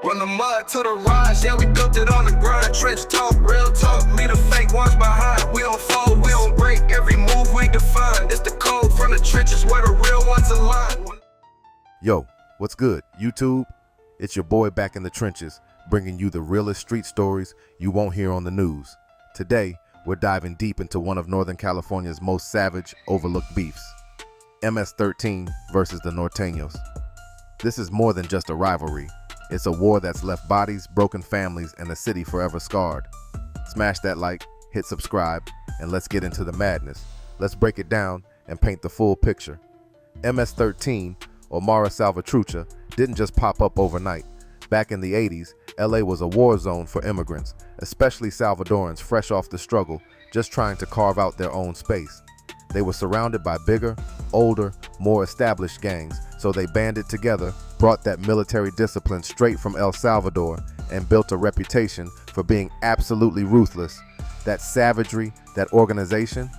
From the mud to the rise, yeah, we built it on the grind. Trench talk, real talk, leave the fake ones behind. We don't fold, we don't break, every move we define. It's the code from the trenches where the real ones align. Yo, what's good, YouTube? It's your boy back in the trenches, bringing you the realest street stories you won't hear on the news. Today, we're diving deep into one of Northern California's most savage, overlooked beefs. MS-13 versus the Norteños. This is more than just a rivalry. It's a war that's left bodies, broken families, and the city forever scarred. Smash that like, hit subscribe, and let's get into the madness. Let's break it down and paint the full picture. MS-13, or Salvatrucha, didn't just pop up overnight. Back in the 80s, LA was a war zone for immigrants, especially Salvadorans fresh off the struggle, just trying to carve out their own space. They were surrounded by bigger, older, more established gangs, so they banded together, brought that military discipline straight from El Salvador, and built a reputation for being absolutely ruthless. That savagery, that organization,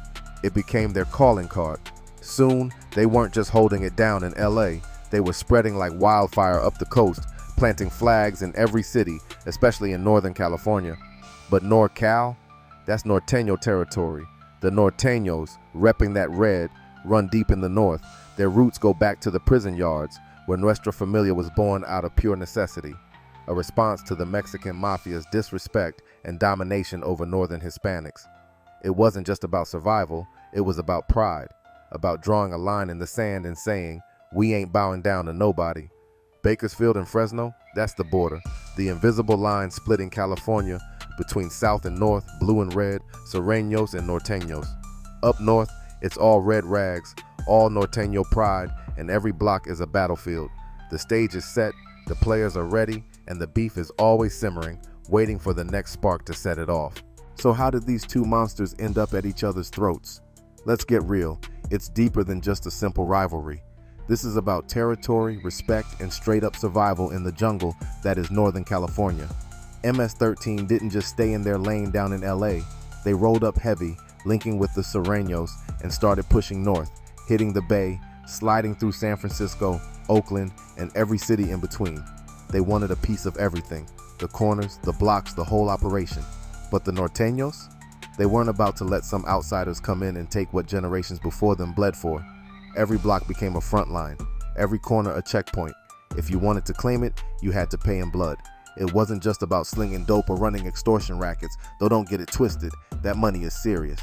it became their calling card. Soon, they weren't just holding it down in LA, they were spreading like wildfire up the coast, planting flags in every city, especially in Northern California. But NorCal, that's Norteño territory. The Norteños, repping that red, run deep in the north. Their roots go back to the prison yards, where Nuestra Familia was born out of pure necessity, a response to the Mexican mafia's disrespect and domination over northern Hispanics. It wasn't just about survival, it was about pride, about drawing a line in the sand and saying, we ain't bowing down to nobody. Bakersfield and Fresno, that's the border, the invisible line splitting California between south and north, blue and red, Sureños and Norteños. Up north, it's all red rags, all Norteño pride, and every block is a battlefield. The stage is set, the players are ready, and the beef is always simmering, waiting for the next spark to set it off. So how did these two monsters end up at each other's throats? Let's get real, it's deeper than just a simple rivalry. This is about territory, respect, and straight-up survival in the jungle that is Northern California. MS-13 didn't just stay in their lane down in LA. They rolled up heavy, linking with the Sureños, and started pushing north, hitting the Bay, sliding through San Francisco, Oakland, and every city in between. They wanted a piece of everything, the corners, the blocks, the whole operation. But the Norteños? They weren't about to let some outsiders come in and take what generations before them bled for. Every block became a front line, every corner a checkpoint. If you wanted to claim it, you had to pay in blood. It wasn't just about slinging dope or running extortion rackets, though don't get it twisted, that money is serious.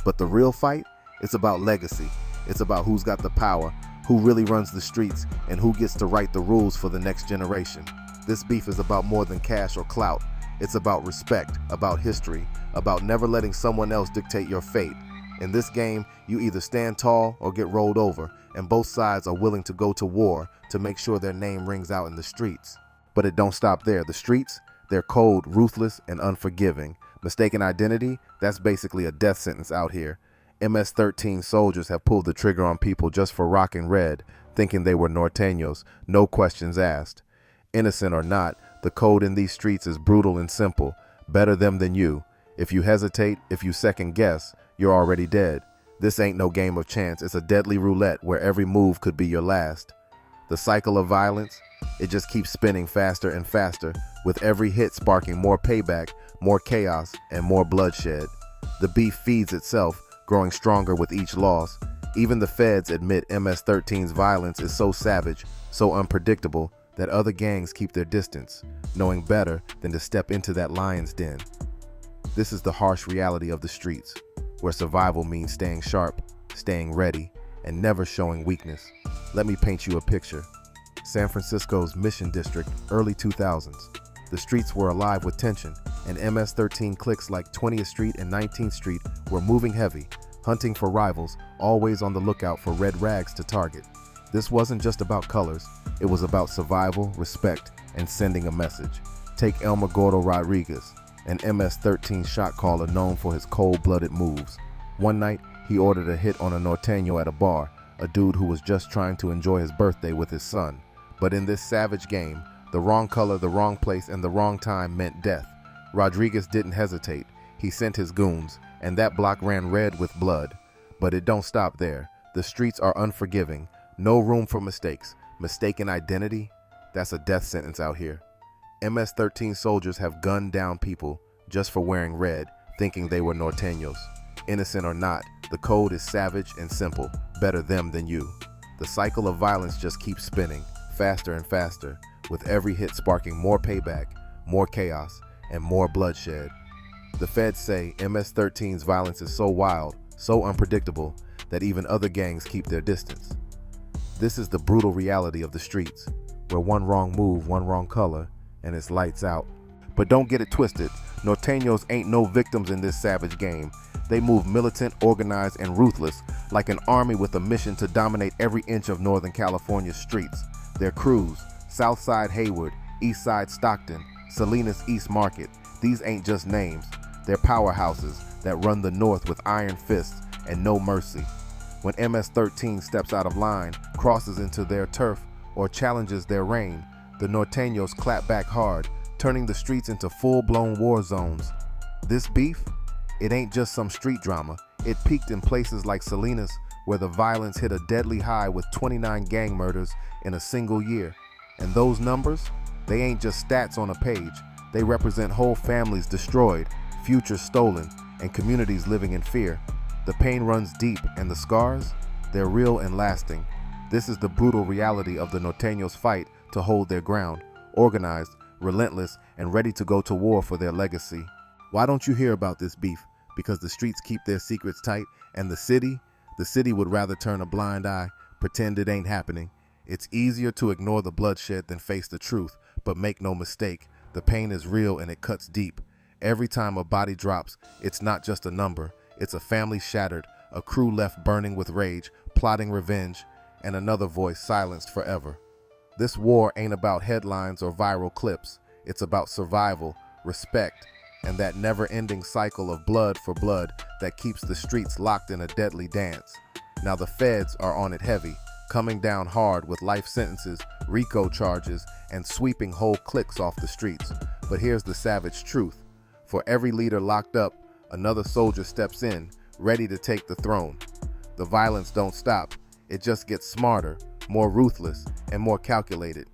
But the real fight? It's about legacy. It's about who's got the power, who really runs the streets, and who gets to write the rules for the next generation. This beef is about more than cash or clout. It's about respect, about history, about never letting someone else dictate your fate. In this game, you either stand tall or get rolled over, and both sides are willing to go to war to make sure their name rings out in the streets. But it don't stop there. The streets, they're cold, ruthless, and unforgiving. Mistaken identity, that's basically a death sentence out here. MS-13 soldiers have pulled the trigger on people just for rocking red, thinking they were Norteños, no questions asked. Innocent or not, the code in these streets is brutal and simple. Better them than you. If you hesitate, if you second guess, you're already dead. This ain't no game of chance, it's a deadly roulette where every move could be your last. The cycle of violence, it just keeps spinning faster and faster, with every hit sparking more payback, more chaos, and more bloodshed. The beef feeds itself, growing stronger with each loss. Even the feds admit MS-13's violence is so savage, so unpredictable, that other gangs keep their distance, knowing better than to step into that lion's den. This is the harsh reality of the streets, where survival means staying sharp, staying ready, and never showing weakness. Let me paint you a picture. San Francisco's Mission District, early 2000s. The streets were alive with tension, and MS-13 cliques like 20th Street and 19th Street were moving heavy, hunting for rivals, always on the lookout for red rags to target. This wasn't just about colors, it was about survival, respect, and sending a message. Take Elmer Gordo Rodriguez, an MS-13 shot caller known for his cold-blooded moves. One night, he ordered a hit on a Norteño at a bar, a dude who was just trying to enjoy his birthday with his son. But in this savage game, the wrong color, the wrong place, and the wrong time meant death. Rodriguez didn't hesitate. He sent his goons, and that block ran red with blood. But it don't stop there. The streets are unforgiving. No room for mistakes. Mistaken identity? That's a death sentence out here. MS-13 soldiers have gunned down people just for wearing red, thinking they were Norteños. Innocent or not, the code is savage and simple, better them than you. The cycle of violence just keeps spinning, faster and faster, with every hit sparking more payback, more chaos, and more bloodshed. The feds say MS-13's violence is so wild, so unpredictable, that even other gangs keep their distance. This is the brutal reality of the streets, where one wrong move, one wrong color, and it's lights out. But don't get it twisted, Norteños ain't no victims in this savage game. They move militant, organized, and ruthless, like an army with a mission to dominate every inch of Northern California's streets. Their crews, Southside Hayward, Eastside Stockton, Salinas East Market, these ain't just names. They're powerhouses that run the North with iron fists and no mercy. When MS-13 steps out of line, crosses into their turf, or challenges their reign, the Norteños clap back hard, turning the streets into full-blown war zones. This beef? It ain't just some street drama. It peaked in places like Salinas, where the violence hit a deadly high with 29 gang murders in a single year. And those numbers? They ain't just stats on a page. They represent whole families destroyed, futures stolen, and communities living in fear. The pain runs deep, and the scars? They're real and lasting. This is the brutal reality of the Norteños' fight to hold their ground, organized, relentless, and ready to go to war for their legacy. Why don't you hear about this beef? Because the streets keep their secrets tight, and the city would rather turn a blind eye, pretend it ain't happening. It's easier to ignore the bloodshed than face the truth, but make no mistake, the pain is real and it cuts deep. Every time a body drops, it's not just a number, it's a family shattered, a crew left burning with rage, plotting revenge, and another voice silenced forever. This war ain't about headlines or viral clips. It's about survival, respect, and that never-ending cycle of blood for blood that keeps the streets locked in a deadly dance. Now the feds are on it heavy, coming down hard with life sentences, RICO charges, and sweeping whole cliques off the streets. But here's the savage truth. For every leader locked up, another soldier steps in, ready to take the throne. The violence don't stop. It just gets smarter, more ruthless, and more calculated.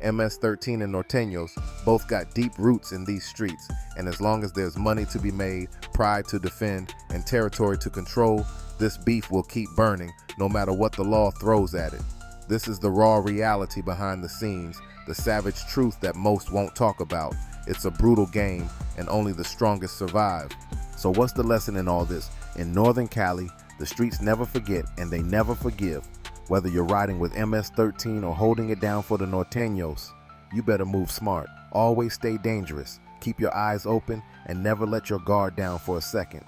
MS-13 and Norteños both got deep roots in these streets, and as long as there's money to be made, pride to defend, and territory to control, this beef will keep burning no matter what the law throws at it. This is the raw reality behind the scenes, the savage truth that most won't talk about. It's a brutal game, and only the strongest survive. So what's the lesson in all this? In Northern Cali, the streets never forget and they never forgive. Whether you're riding with MS-13 or holding it down for the Norteños, you better move smart. Always stay dangerous. Keep your eyes open and never let your guard down for a second.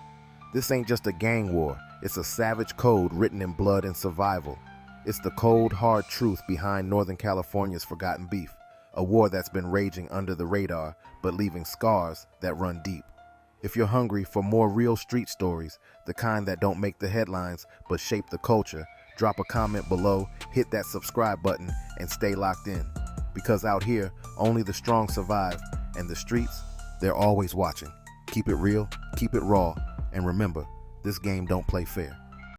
This ain't just a gang war. It's a savage code written in blood and survival. It's the cold, hard truth behind Northern California's forgotten beef. A war that's been raging under the radar, but leaving scars that run deep. If you're hungry for more real street stories, the kind that don't make the headlines but shape the culture, drop a comment below, hit that subscribe button, and stay locked in. Because out here, only the strong survive, and the streets, they're always watching. Keep it real, keep it raw, and remember, this game don't play fair.